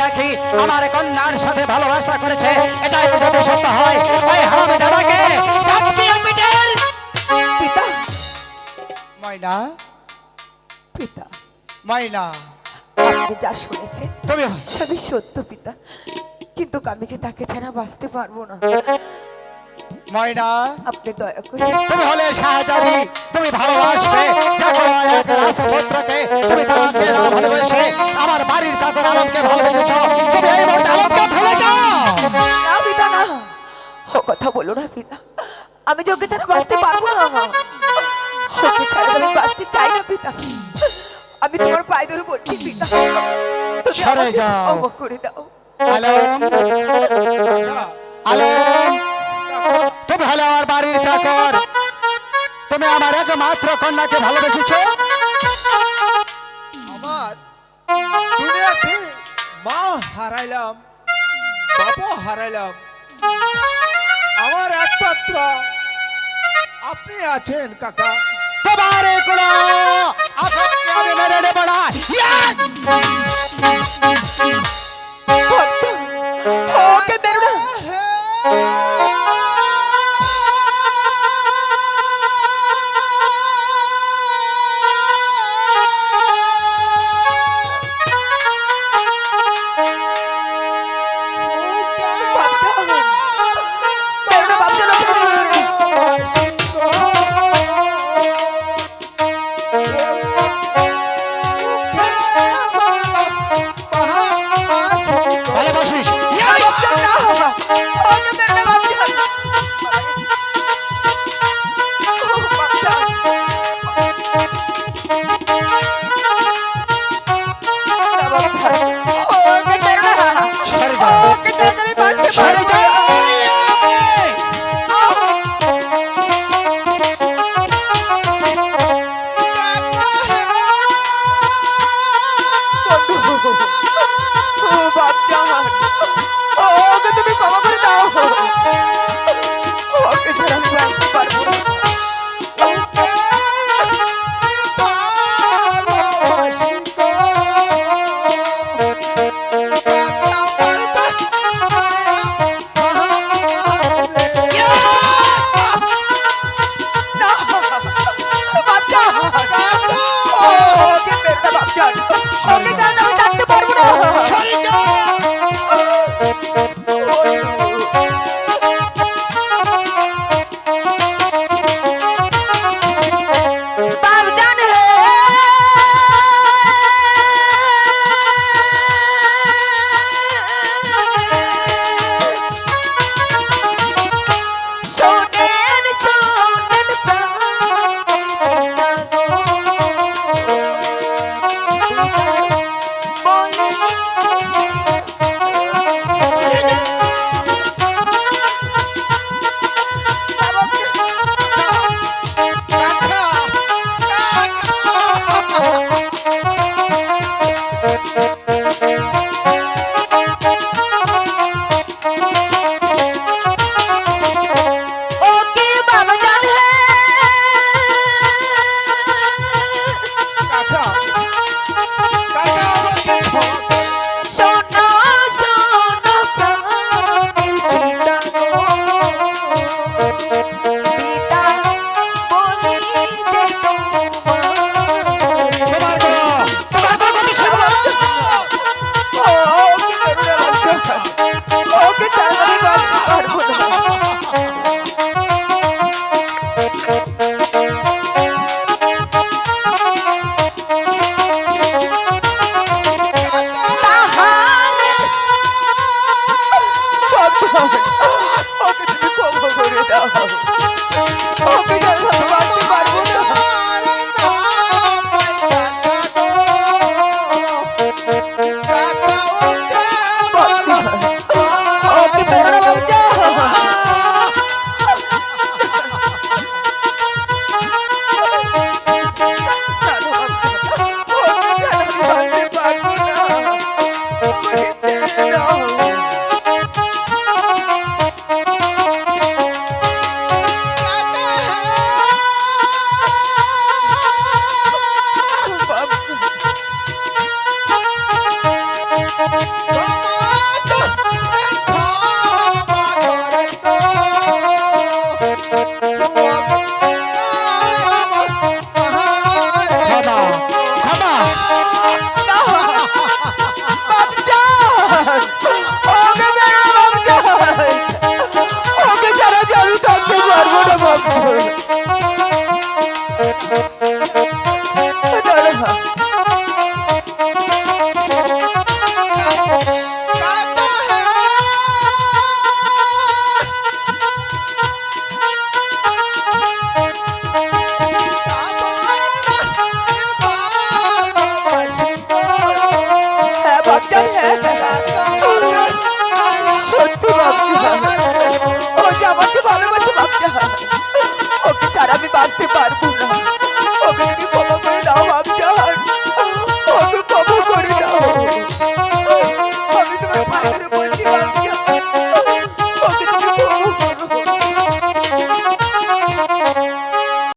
নাকি আমার কন্যার সাথে ভালোবাসা করেছে, এটাই যদি সত্য হয় ওই হারামজাদাকে চাপকিয়ে পিটের। পিতা, ময়না, পিতা, ময়না, আপনি যা শুনেছেন তুমি সবই সত্য পিতা, কিন্তু আমি যে তাকে ছাড়া বাঁচতে পারবো না। ময়না, আপনি দয়া করে, তুমি হলে শাহজাদি, তুমি ভালোবাসবে যে কোনো এক রাজপুত্রকে, তুমি তাকে না ভালোবেসে আমার বাড়ির চাকর আলমকে ভালোবেসেছ, তুমি এই মুহূর্তে আলমকে ভুলে যাও। না পিতা না, ও কথা বলো না পিতা, আমি যে ওকে ছাড়া বাঁচতে পারবো না, ওকে ছাড়া আমি বাঁচতে চাই না পিতা, আমি তোমার পায়ে ধরে বলছি পিতা, তুমি সরে আমাকে যাও। ক্ষমা করে দাও। আলম, আলম, তুমি হলে আমার বাড়ির চাকর, তুমি আমার একমাত্র কন্যাকে ভালোবেসেছ। আমার দুনিয়াতে মা হারাইলাম, বাবা হারাইলাম, আমার একমাত্র আপনি আছেন কাকা। তোমার এগুলো আপনাকে আমি মেনে নেব না। ওকে মেরো না। ভালোবাসিস? সরে যাও, সরে যাও। তুমি ক্ষমা করে দাও, ওকে ছাড়া আমি বাঁচতে পারবো না। Thank you.